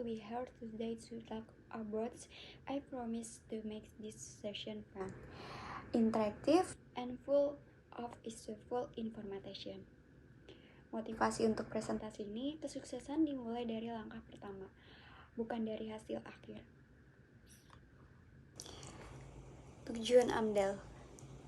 we heard today to talk about, I promise to make this session fun, interactive, and full of useful information. Motivasi untuk presentasi ini, kesuksesan dimulai dari langkah pertama, bukan dari hasil akhir. Tujuan AMDAL.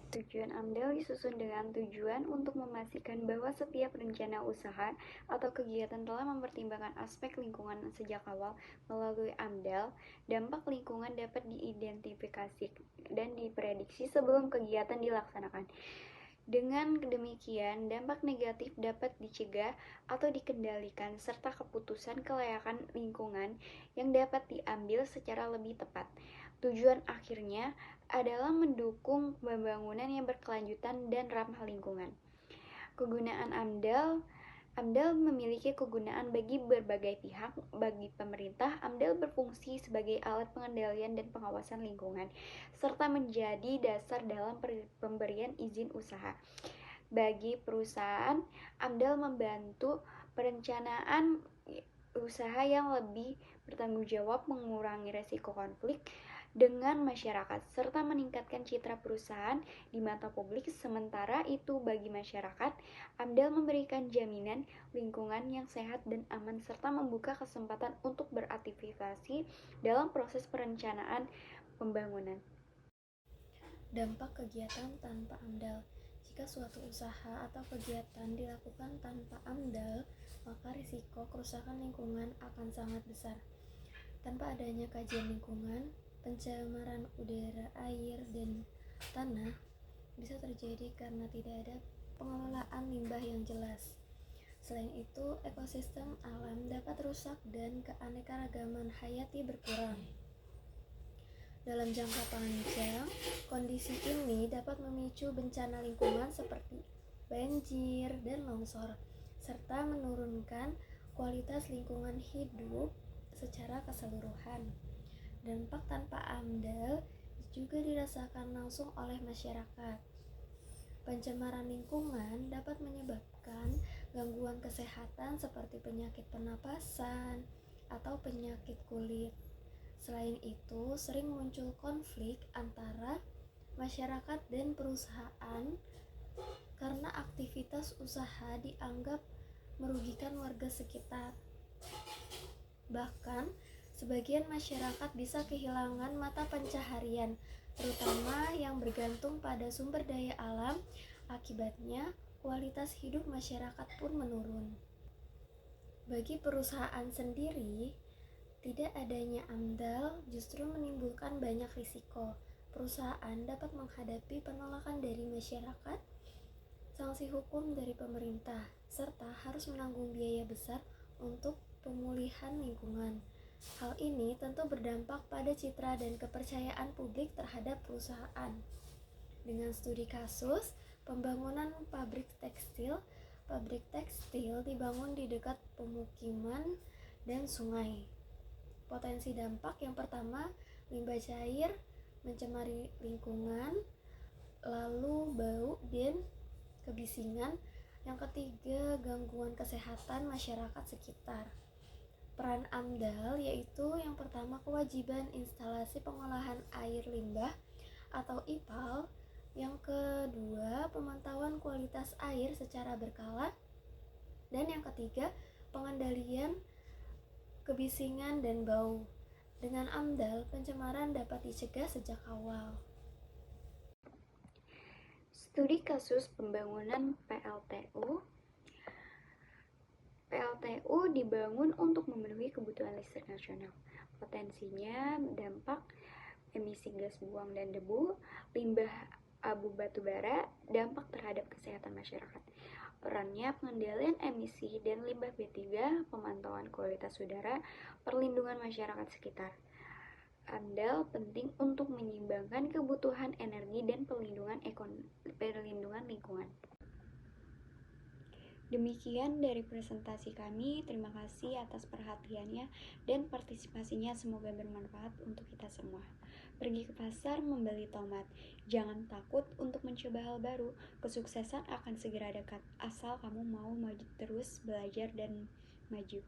Tujuan AMDAL disusun dengan tujuan untuk memastikan bahwa setiap rencana usaha atau kegiatan telah mempertimbangkan aspek lingkungan sejak awal. Melalui AMDAL, dampak lingkungan dapat diidentifikasi dan diprediksi sebelum kegiatan dilaksanakan. Dengan demikian, dampak negatif dapat dicegah atau dikendalikan serta keputusan kelayakan lingkungan yang dapat diambil secara lebih tepat. Tujuan akhirnya adalah mendukung pembangunan yang berkelanjutan dan ramah lingkungan. Kegunaan AMDAL memiliki kegunaan bagi berbagai pihak. Bagi pemerintah, AMDAL berfungsi sebagai alat pengendalian dan pengawasan lingkungan, serta menjadi dasar dalam pemberian izin usaha. Bagi perusahaan, AMDAL membantu perencanaan usaha yang lebih bertanggung jawab, mengurangi resiko konflik dengan masyarakat, serta meningkatkan citra perusahaan di mata publik. Sementara itu, bagi masyarakat, AMDAL memberikan jaminan lingkungan yang sehat dan aman, serta membuka kesempatan untuk beraktivitas dalam proses perencanaan pembangunan. Dampak kegiatan tanpa AMDAL. Jika suatu usaha atau kegiatan dilakukan tanpa AMDAL, maka risiko kerusakan lingkungan akan sangat besar. Tanpa adanya kajian lingkungan, pencemaran udara, air, dan tanah bisa terjadi karena tidak ada pengelolaan limbah yang jelas. Selain itu, ekosistem alam dapat rusak dan keanekaragaman hayati berkurang. Dalam jangka panjang, kondisi ini dapat memicu bencana lingkungan seperti banjir dan longsor, serta menurunkan kualitas lingkungan hidup secara keseluruhan. Dampak tanpa AMDAL juga dirasakan langsung oleh masyarakat. Pencemaran lingkungan dapat menyebabkan gangguan kesehatan seperti penyakit pernapasan atau penyakit kulit. Selain itu, sering muncul konflik antara masyarakat dan perusahaan karena aktivitas usaha dianggap merugikan warga sekitar. Bahkan, sebagian masyarakat bisa kehilangan mata pencaharian, terutama yang bergantung pada sumber daya alam. Akibatnya, kualitas hidup masyarakat pun menurun. Bagi perusahaan sendiri, tidak adanya AMDAL justru menimbulkan banyak risiko. Perusahaan dapat menghadapi penolakan dari masyarakat, sanksi hukum dari pemerintah, serta harus menanggung biaya besar untuk pemulihan lingkungan. Hal ini tentu berdampak pada citra dan kepercayaan publik terhadap perusahaan. Dengan studi kasus, pembangunan pabrik tekstil dibangun di dekat pemukiman dan sungai. Potensi dampak yang pertama, limbah cair mencemari lingkungan, lalu bau dan kebisingan. Yang ketiga, gangguan kesehatan masyarakat sekitar. Peran AMDAL yaitu yang pertama, kewajiban instalasi pengolahan air limbah atau IPAL. Yang kedua, pemantauan kualitas air secara berkala. Dan yang ketiga, pengendalian kebisingan dan bau. Dengan AMDAL, pencemaran dapat dicegah sejak awal. Studi kasus pembangunan PLTU dibangun untuk memenuhi kebutuhan listrik nasional. Potensinya dampak emisi gas buang dan debu, limbah abu batu bara, dampak terhadap kesehatan masyarakat. Perannya pengendalian emisi dan limbah B3, pemantauan kualitas udara, perlindungan masyarakat sekitar. AMDAL penting untuk menyeimbangkan kebutuhan energi dan perlindungan lingkungan. Demikian dari presentasi kami. Terima kasih atas perhatiannya dan partisipasinya. Semoga bermanfaat untuk kita semua. Pergi ke pasar membeli tomat. Jangan takut untuk mencoba hal baru. Kesuksesan akan segera dekat, asal kamu mau maju terus, belajar dan maju.